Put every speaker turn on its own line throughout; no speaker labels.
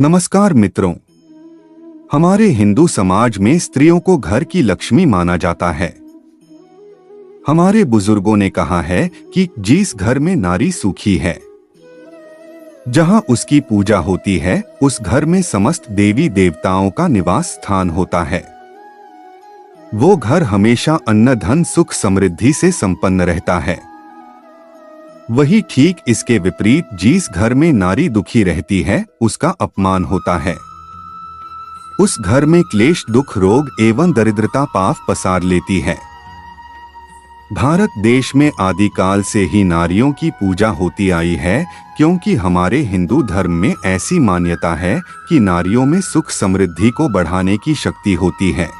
नमस्कार मित्रों। हमारे हिंदू समाज में स्त्रियों को घर की लक्ष्मी माना जाता है। हमारे बुजुर्गों ने कहा है कि जिस घर में नारी सुखी है, जहां उसकी पूजा होती है, उस घर में समस्त देवी देवताओं का निवास स्थान होता है। वो घर हमेशा अन्न धन सुख समृद्धि से संपन्न रहता है। वही ठीक इसके विपरीत जिस घर में नारी दुखी रहती है, उसका अपमान होता है। उस घर में क्लेश दुख रोग एवं दरिद्रता पाप पसार लेती है। भारत देश में आदिकाल से ही नारियों की पूजा होती आई है, क्योंकि हमारे हिंदू धर्म में ऐसी मान्यता है कि नारियों में सुख समृद्धि को बढ़ाने की शक्ति होती है।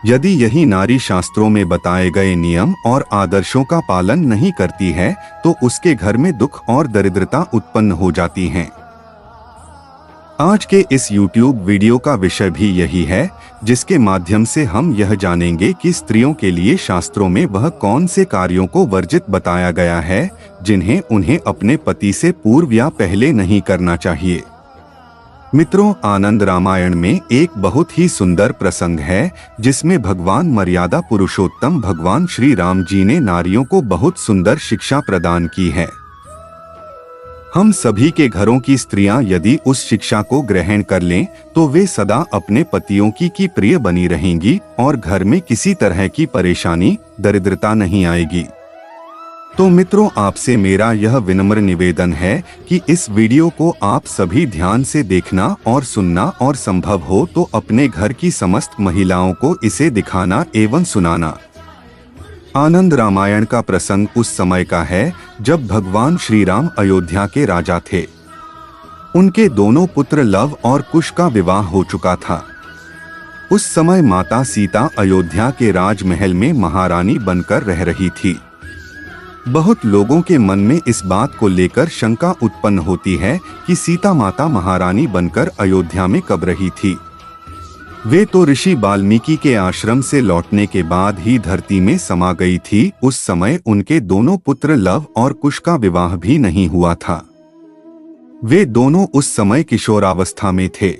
यदि यही नारी शास्त्रों में बताए गए नियम और आदर्शों का पालन नहीं करती है, तो उसके घर में दुख और दरिद्रता उत्पन्न हो जाती हैं। आज के इस YouTube वीडियो का विषय भी यही है, जिसके माध्यम से हम यह जानेंगे कि स्त्रियों के लिए शास्त्रों में वह कौन से कार्यों को वर्जित बताया गया है, जिन्हें उन्हें अपने पति से पूर्व या पहले नहीं करना चाहिए। मित्रों, आनंद रामायण में एक बहुत ही सुंदर प्रसंग है, जिसमें भगवान मर्यादा पुरुषोत्तम भगवान श्री राम जी ने नारियों को बहुत सुंदर शिक्षा प्रदान की है। हम सभी के घरों की स्त्रियां यदि उस शिक्षा को ग्रहण कर लें, तो वे सदा अपने पतियों की प्रिय बनी रहेंगी और घर में किसी तरह की परेशानी दरिद्रता नहीं आएगी। तो मित्रों, आपसे मेरा यह विनम्र निवेदन है कि इस वीडियो को आप सभी ध्यान से देखना और सुनना, और संभव हो तो अपने घर की समस्त महिलाओं को इसे दिखाना एवं सुनाना। आनंद रामायण का प्रसंग उस समय का है जब भगवान श्री राम अयोध्या के राजा थे। उनके दोनों पुत्र लव और कुश का विवाह हो चुका था। उस समय माता सीता अयोध्या के राजमहल में महारानी बनकर रह रही थी। बहुत लोगों के मन में इस बात को लेकर शंका उत्पन्न होती है कि सीता माता महारानी बनकर अयोध्या में कब रही थी। वे तो ऋषि वाल्मीकि के आश्रम से लौटने के बाद ही धरती में समा गई थी। उस समय उनके दोनों पुत्र लव और कुश का विवाह भी नहीं हुआ था। वे दोनों उस समय किशोरावस्था में थे।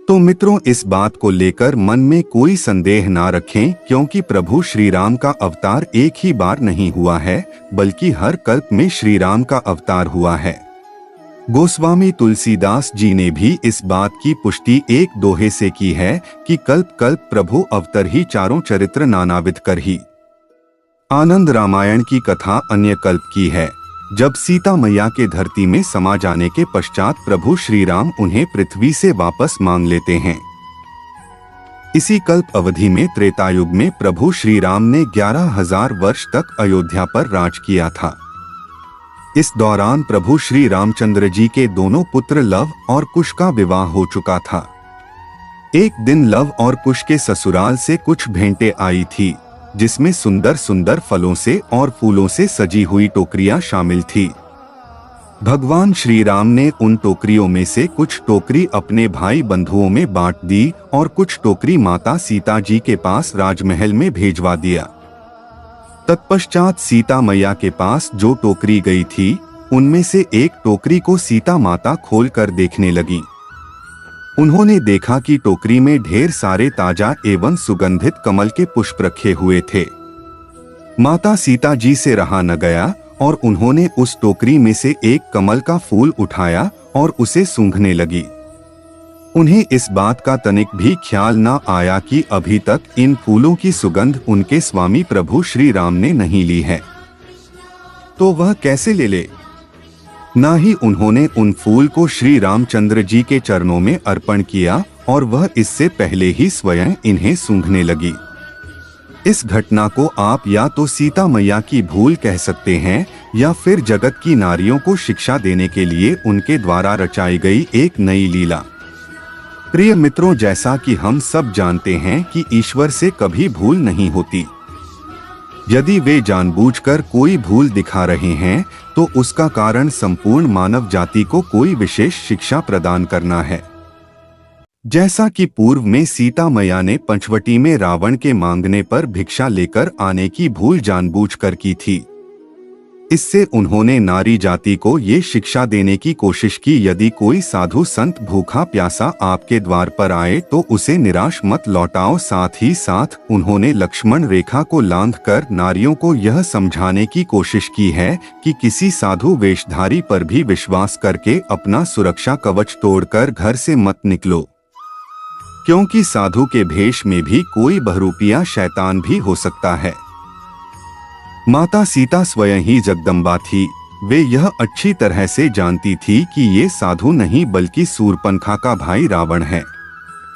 तो मित्रों, इस बात को लेकर मन में कोई संदेह ना रखें, क्योंकि प्रभु श्री राम का अवतार एक ही बार नहीं हुआ है, बल्कि हर कल्प में श्री राम का अवतार हुआ है। गोस्वामी तुलसीदास जी ने भी इस बात की पुष्टि एक दोहे से की है कि कल्प कल्प प्रभु अवतर ही, चारों चरित्र नानाविध कर ही। आनंद रामायण की कथा अन्य कल्प की है, जब सीता मैया के धरती में समा जाने के पश्चात प्रभु श्री राम उन्हें पृथ्वी से वापस मांग लेते हैं। इसी कल्प अवधि में त्रेतायुग में प्रभु श्री राम ने 11,000 वर्ष तक अयोध्या पर राज किया था। इस दौरान प्रभु श्री रामचंद्र जी के दोनों पुत्र लव और कुश का विवाह हो चुका था। एक दिन लव और कुश के ससुराल से कुछ भेंटें आई थी, जिसमें सुंदर सुंदर फलों से और फूलों से सजी हुई टोकरियां शामिल थी। भगवान श्री राम ने उन टोकरियों में से कुछ टोकरी अपने भाई बंधुओं में बांट दी और कुछ टोकरी माता सीता जी के पास राजमहल में भेजवा दिया। तत्पश्चात सीता मैया के पास जो टोकरी गई थी, उनमें से एक टोकरी को सीता माता खोलकर देखने लगी। उन्होंने देखा कि टोकरी में ढेर सारे ताजा एवं सुगंधित कमल के पुष्प रखे हुए थे। माता सीता जी से रहा न गया और उन्होंने उस टोकरी में से एक कमल का फूल उठाया और उसे सूंघने लगी। उन्हें इस बात का तनिक भी ख्याल न आया कि अभी तक इन फूलों की सुगंध उनके स्वामी प्रभु श्री राम ने नहीं ली है, तो वह कैसे ले ले। ना ही उन्होंने उन फूल को श्री रामचंद्र जी के चरणों में अर्पण किया और वह इससे पहले ही स्वयं इन्हें सूंघने लगी। इस घटना को आप या तो सीता मैया की भूल कह सकते हैं, या फिर जगत की नारियों को शिक्षा देने के लिए उनके द्वारा रचाई गई एक नई लीला। प्रिय मित्रों, जैसा कि हम सब जानते हैं कि ईश्वर से कभी भूल नहीं होती। यदि वे जानबूझकर कोई भूल दिखा रहे हैं, तो उसका कारण संपूर्ण मानव जाति को कोई विशेष शिक्षा प्रदान करना है। जैसा कि पूर्व में सीता मैया ने पंचवटी में रावण के मांगने पर भिक्षा लेकर आने की भूल जानबूझकर की थी, इससे उन्होंने नारी जाति को ये शिक्षा देने की कोशिश की, यदि कोई साधु संत भूखा प्यासा आपके द्वार पर आए तो उसे निराश मत लौटाओ। साथ ही साथ उन्होंने लक्ष्मण रेखा को लांघकर नारियों को यह समझाने की कोशिश की है कि किसी साधु वेशधारी पर भी विश्वास करके अपना सुरक्षा कवच तोड़कर घर से मत निकलो, क्योंकि साधु के भेष में भी कोई बहरूपिया शैतान भी हो सकता है। माता सीता स्वयं ही जगदम्बा थी। वे यह अच्छी तरह से जानती थी कि ये साधु नहीं बल्कि शूर्पणखा का भाई रावण है।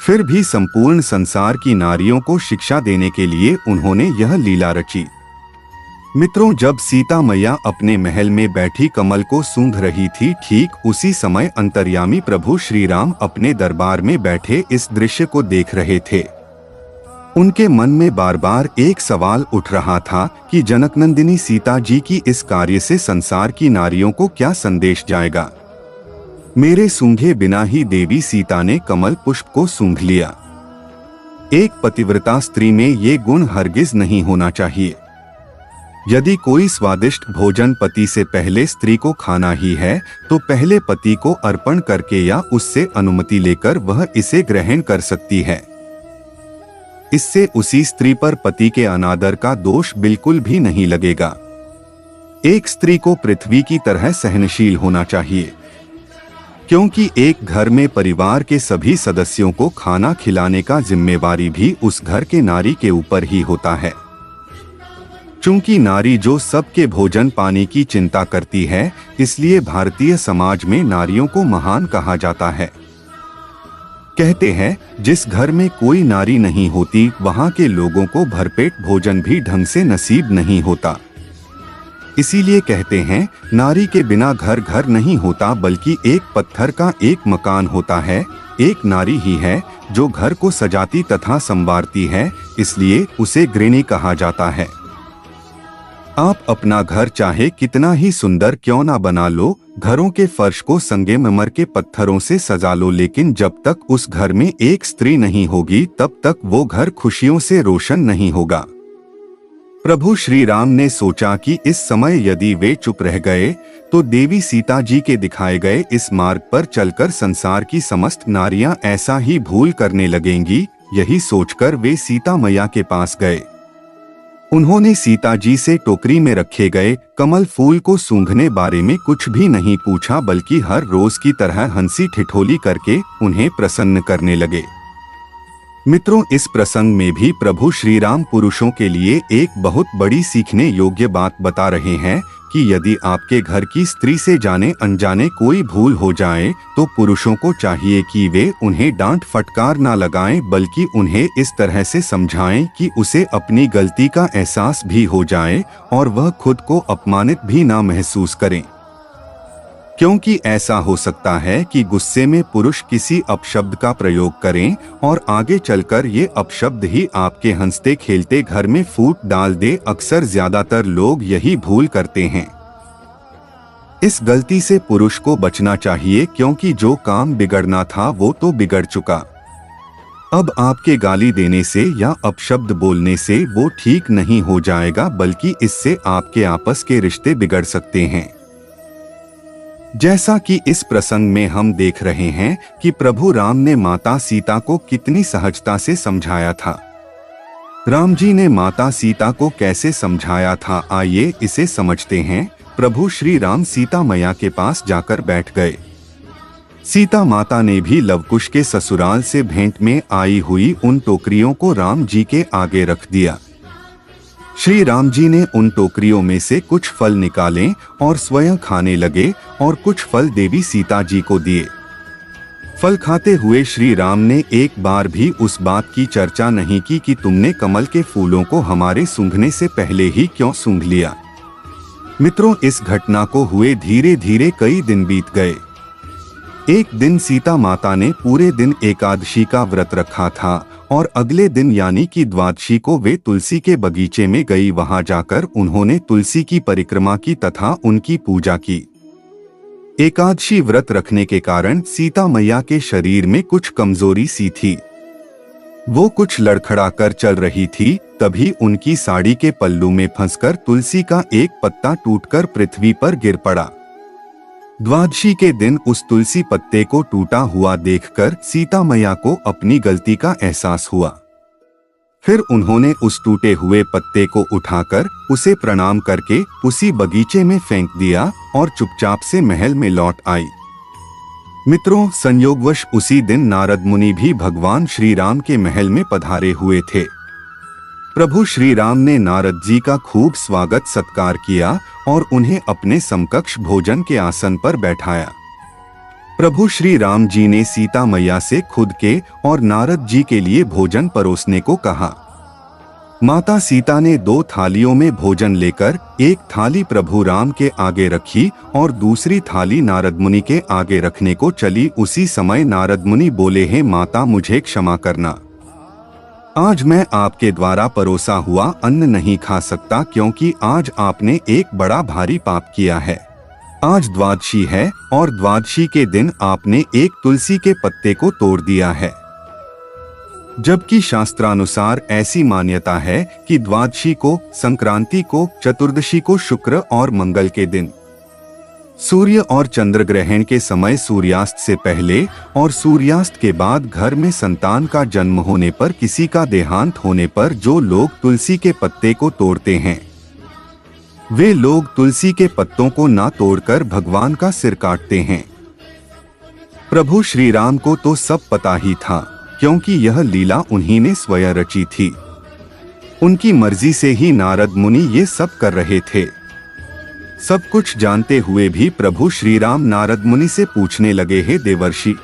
फिर भी संपूर्ण संसार की नारियों को शिक्षा देने के लिए उन्होंने यह लीला रची। मित्रों, जब सीता मैया अपने महल में बैठी कमल को सूंघ रही थी, ठीक उसी समय अंतर्यामी प्रभु श्री राम अपने दरबार में बैठे इस दृश्य को देख रहे थे। उनके मन में बार बार एक सवाल उठ रहा था कि जनकनंदिनी सीता जी की इस कार्य से संसार की नारियों को क्या संदेश जाएगा। मेरे सूंघे बिना ही देवी सीता ने कमल पुष्प को सूंघ लिया। एक पतिव्रता स्त्री में ये गुण हरगिज नहीं होना चाहिए। यदि कोई स्वादिष्ट भोजन पति से पहले स्त्री को खाना ही है तो पहले पति को अर्पण करके या उससे अनुमति लेकर वह इसे ग्रहण कर सकती है। इससे उसी स्त्री पर पति के अनादर का दोष बिल्कुल भी नहीं लगेगा। एक स्त्री को पृथ्वी की तरह सहनशील होना चाहिए, क्योंकि एक घर में परिवार के सभी सदस्यों को खाना खिलाने का जिम्मेवारी भी उस घर के नारी के ऊपर ही होता है। चूंकि नारी जो सबके भोजन पानी की चिंता करती है, इसलिए भारतीय समाज में नारियों को महान कहा जाता है। कहते हैं, जिस घर में कोई नारी नहीं होती वहां के लोगों को भरपेट भोजन भी ढंग से नसीब नहीं होता। इसीलिए कहते हैं, नारी के बिना घर घर नहीं होता बल्कि एक पत्थर का एक मकान होता है। एक नारी ही है जो घर को सजाती तथा संवारती है, इसलिए उसे गृहिणी कहा जाता है। आप अपना घर चाहे कितना ही सुंदर क्यों ना बना लो, घरों के फर्श को संगमरमर के पत्थरों से सजा लो, लेकिन जब तक उस घर में एक स्त्री नहीं होगी तब तक वो घर खुशियों से रोशन नहीं होगा। प्रभु श्री राम ने सोचा कि इस समय यदि वे चुप रह गए तो देवी सीता जी के दिखाए गए इस मार्ग पर चलकर संसार की समस्त नारियां ऐसा ही भूल करने लगेंगी। यही सोचकर वे सीता मैया के पास गए। उन्होंने सीता जी से टोकरी में रखे गए कमल फूल को सूंघने बारे में कुछ भी नहीं पूछा, बल्कि हर रोज की तरह हंसी ठिठोली करके उन्हें प्रसन्न करने लगे। मित्रों, इस प्रसंग में भी प्रभु श्री राम पुरुषों के लिए एक बहुत बड़ी सीखने योग्य बात बता रहे हैं कि यदि आपके घर की स्त्री से जाने अनजाने कोई भूल हो जाए तो पुरुषों को चाहिए कि वे उन्हें डांट फटकार ना लगाएं, बल्कि उन्हें इस तरह से समझाएं कि उसे अपनी गलती का एहसास भी हो जाए और वह खुद को अपमानित भी ना महसूस करें। क्योंकि ऐसा हो सकता है कि गुस्से में पुरुष किसी अपशब्द का प्रयोग करें और आगे चलकर ये अपशब्द ही आपके हंसते खेलते घर में फूट डाल दे। अक्सर ज्यादातर लोग यही भूल करते हैं। इस गलती से पुरुष को बचना चाहिए, क्योंकि जो काम बिगड़ना था वो तो बिगड़ चुका। अब आपके गाली देने से या अपशब्द बोलने से वो ठीक नहीं हो जाएगा, बल्कि इससे आपके आपस के रिश्ते बिगड़ सकते हैं। जैसा कि इस प्रसंग में हम देख रहे हैं कि प्रभु राम ने माता सीता को कितनी सहजता से समझाया था। राम जी ने माता सीता को कैसे समझाया था, आइए इसे समझते हैं। प्रभु श्री राम सीता मैया के पास जाकर बैठ गए। सीता माता ने भी लवकुश के ससुराल से भेंट में आई हुई उन टोकरियों को राम जी के आगे रख दिया। श्री राम जी ने उन टोकरियों में से कुछ फल निकाले और स्वयं खाने लगे और कुछ फल देवी सीता जी को दिए। फल खाते हुए श्री राम ने एक बार भी उस बात की चर्चा नहीं की कि तुमने कमल के फूलों को हमारे सूंघने से पहले ही क्यों सूंघ लिया। मित्रों, इस घटना को हुए धीरे धीरे कई दिन बीत गए। एक दिन सीता माता ने पूरे दिन एकादशी का व्रत रखा था और अगले दिन यानी कि द्वादशी को वे तुलसी के बगीचे में गई। वहां जाकर उन्होंने तुलसी की परिक्रमा की तथा उनकी पूजा की। एकादशी व्रत रखने के कारण सीता मैया के शरीर में कुछ कमजोरी सी थी। वो कुछ लड़खड़ा कर चल रही थी, तभी उनकी साड़ी के पल्लू में फंसकर तुलसी का एक पत्ता टूटकर पृथ्वी पर गिर पड़ा। द्वादशी के दिन उस तुलसी पत्ते को टूटा हुआ देखकर सीता मैया को अपनी गलती का एहसास हुआ। फिर उन्होंने उस टूटे हुए पत्ते को उठाकर उसे प्रणाम करके उसी बगीचे में फेंक दिया और चुपचाप से महल में लौट आई। मित्रों, संयोगवश उसी दिन नारद मुनि भी भगवान श्री राम के महल में पधारे हुए थे। प्रभु श्री राम ने नारद जी का खूब स्वागत सत्कार किया और उन्हें अपने समकक्ष भोजन के आसन पर बैठाया। प्रभु श्री राम जी ने सीता मैया से खुद के और नारद जी के लिए भोजन परोसने को कहा। माता सीता ने 2 थालियों में भोजन लेकर एक थाली प्रभु राम के आगे रखी और दूसरी थाली नारद मुनि के आगे रखने को चली। उसी समय नारद मुनि बोले, हे माता, मुझे क्षमा करना। आज मैं आपके द्वारा परोसा हुआ अन्न नहीं खा सकता, क्योंकि आज आपने एक बड़ा भारी पाप किया है। आज द्वादशी है और द्वादशी के दिन आपने एक तुलसी के पत्ते को तोड़ दिया है, जबकि शास्त्रानुसार ऐसी मान्यता है कि द्वादशी को, संक्रांति को, चतुर्दशी को, शुक्र और मंगल के दिन, सूर्य और चंद्र ग्रहण के समय सूर्यास्त से पहले और सूर्यास्त के बाद घर में संतान का जन्म होने पर, किसी का देहांत होने पर जो लोग तुलसी के पत्ते को तोड़ते हैं, वे लोग तुलसी के पत्तों को ना तोड़कर भगवान का सिर काटते हैं। प्रभु श्री राम को तो सब पता ही था, क्योंकि यह लीला उन्हीं ने स्वयं रची थी। उनकी मर्जी से ही नारद मुनि ये सब कर रहे थे। सब कुछ जानते हुए भी प्रभु श्री राम नारद मुनि से पूछने लगे, हे देवर्षि,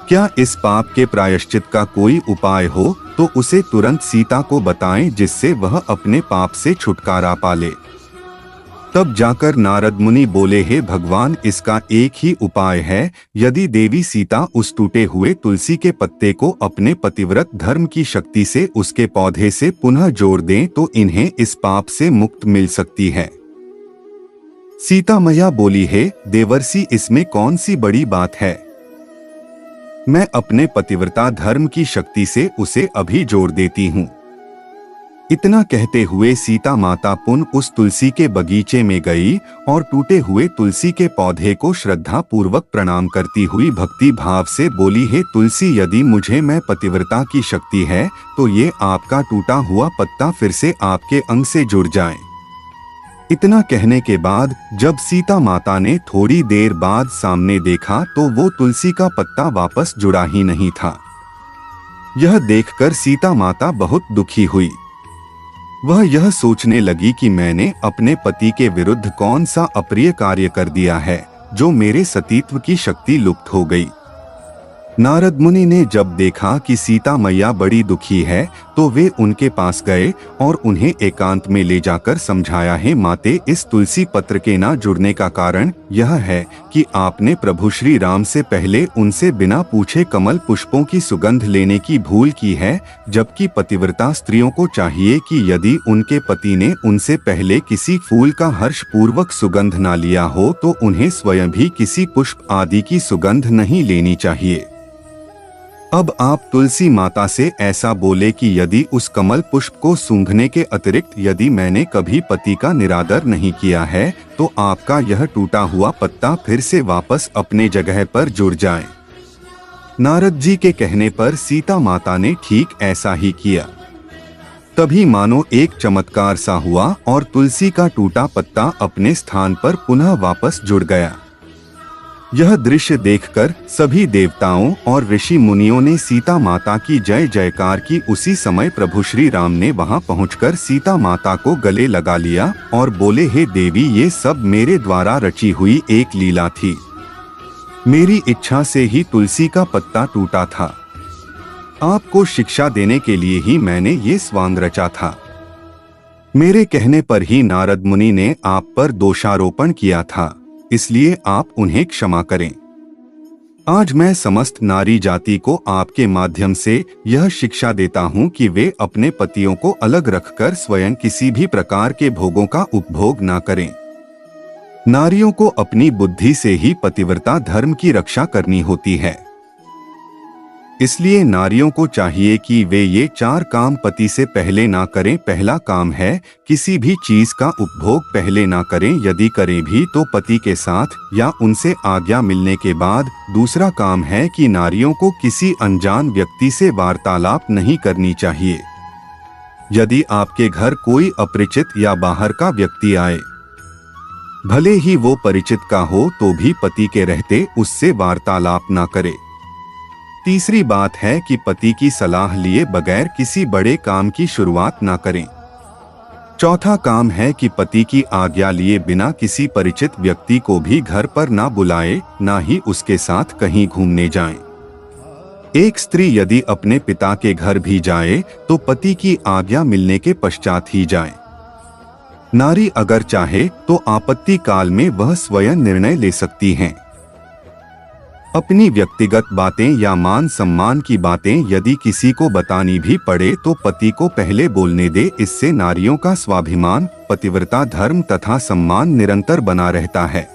क्या इस पाप के प्रायश्चित का कोई उपाय हो तो उसे तुरंत सीता को बताएं, जिससे वह अपने पाप से छुटकारा पाले। तब जाकर नारद मुनि बोले, हे भगवान, इसका एक ही उपाय है। यदि देवी सीता उस टूटे हुए तुलसी के पत्ते को अपने पतिव्रत धर्म की शक्ति से उसके पौधे से पुनः जोड़ दें तो इन्हें इस पाप से मुक्त मिल सकती है। सीता मैया बोली, हे देवर्षि, इसमें कौन सी बड़ी बात है? मैं अपने पतिव्रता धर्म की शक्ति से उसे अभी जोड़ देती हूँ। इतना कहते हुए सीता माता पुनः उस तुलसी के बगीचे में गई और टूटे हुए तुलसी के पौधे को श्रद्धा पूर्वक प्रणाम करती हुई भक्ति भाव से बोली, हे तुलसी, यदि मुझे में पतिव्रता की शक्ति है तो ये आपका टूटा हुआ पत्ता फिर से आपके अंग से जुड़ जाए। इतना कहने के बाद जब सीता माता ने थोड़ी देर बाद सामने देखा तो वो तुलसी का पत्ता वापस जुड़ा ही नहीं था। यह देखकर सीता माता बहुत दुखी हुई। वह यह सोचने लगी कि मैंने अपने पति के विरुद्ध कौन सा अप्रिय कार्य कर दिया है जो मेरे सतीत्व की शक्ति लुप्त हो गई। नारद मुनि ने जब देखा कि सीता मैया बड़ी दुखी है तो वे उनके पास गए और उन्हें एकांत में ले जाकर समझाया, है माते, इस तुलसी पत्र के ना जुड़ने का कारण यह है कि आपने प्रभु श्री राम से पहले उनसे बिना पूछे कमल पुष्पों की सुगंध लेने की भूल की है, जबकि पतिव्रता स्त्रियों को चाहिए कि यदि उनके पति ने उनसे पहले किसी फूल का हर्ष पूर्वक सुगंध ना लिया हो तो उन्हें स्वयं भी किसी पुष्प आदि की सुगंध नहीं लेनी चाहिए। अब आप तुलसी माता से ऐसा बोले कि यदि उस कमल पुष्प को सूंघने के अतिरिक्त यदि मैंने कभी पति का निरादर नहीं किया है तो आपका यह टूटा हुआ पत्ता फिर से वापस अपने जगह पर जुड़ जाए। नारद जी के कहने पर सीता माता ने ठीक ऐसा ही किया। तभी मानो एक चमत्कार सा हुआ और तुलसी का टूटा पत्ता अपने स्थान पर पुनः वापस जुड़ गया। यह दृश्य देखकर सभी देवताओं और ऋषि मुनियों ने सीता माता की जय जयकार की। उसी समय प्रभु श्री राम ने वहां पहुंचकर सीता माता को गले लगा लिया और बोले, हे देवी, ये सब मेरे द्वारा रची हुई एक लीला थी। मेरी इच्छा से ही तुलसी का पत्ता टूटा था। आपको शिक्षा देने के लिए ही मैंने ये स्वांग रचा था। मेरे कहने पर ही नारद मुनि ने आप पर दोषारोपण किया था, इसलिए आप उन्हें क्षमा करें। आज मैं समस्त नारी जाति को आपके माध्यम से यह शिक्षा देता हूं कि वे अपने पतियों को अलग रखकर स्वयं किसी भी प्रकार के भोगों का उपभोग ना करें। नारियों को अपनी बुद्धि से ही पतिव्रता धर्म की रक्षा करनी होती है। इसलिए नारियों को चाहिए कि वे ये 4 काम पति से पहले ना करें। पहला काम है किसी भी चीज का उपभोग पहले ना करें, यदि करें भी तो पति के साथ या उनसे आज्ञा मिलने के बाद। दूसरा काम है कि नारियों को किसी अनजान व्यक्ति से वार्तालाप नहीं करनी चाहिए। यदि आपके घर कोई अपरिचित या बाहर का व्यक्ति आए, भले ही वो परिचित का हो, तो भी पति के रहते उससे वार्तालाप ना करें। तीसरी बात है कि पति की सलाह लिए बगैर किसी बड़े काम की शुरुआत ना करें। चौथा काम है कि पति की आज्ञा लिए बिना किसी परिचित व्यक्ति को भी घर पर ना बुलाए, ना ही उसके साथ कहीं घूमने जाएं। एक स्त्री यदि अपने पिता के घर भी जाए तो पति की आज्ञा मिलने के पश्चात ही जाए। नारी अगर चाहे तो आपत्ति काल में वह स्वयं निर्णय ले सकती हैं। अपनी व्यक्तिगत बातें या मान सम्मान की बातें यदि किसी को बतानी भी पड़े तो पति को पहले बोलने दे। इससे नारियों का स्वाभिमान, पतिव्रता धर्म तथा सम्मान निरंतर बना रहता है।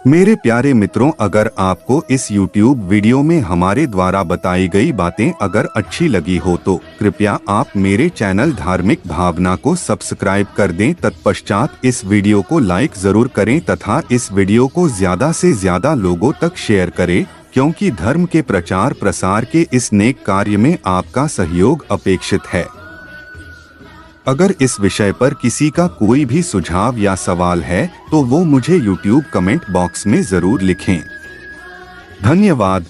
मेरे प्यारे मित्रों, अगर आपको इस YouTube वीडियो में हमारे द्वारा बताई गई बातें अगर अच्छी लगी हो तो कृपया आप मेरे चैनल धार्मिक भावना को सब्सक्राइब कर दें। तत्पश्चात इस वीडियो को लाइक जरूर करें तथा इस वीडियो को ज्यादा से ज्यादा लोगों तक शेयर करें, क्योंकि धर्म के प्रचार प्रसार के इस नेक कार्य में आपका सहयोग अपेक्षित है। अगर इस विषय पर किसी का कोई भी सुझाव या सवाल है तो वो मुझे YouTube कमेंट बॉक्स में जरूर लिखें। धन्यवाद।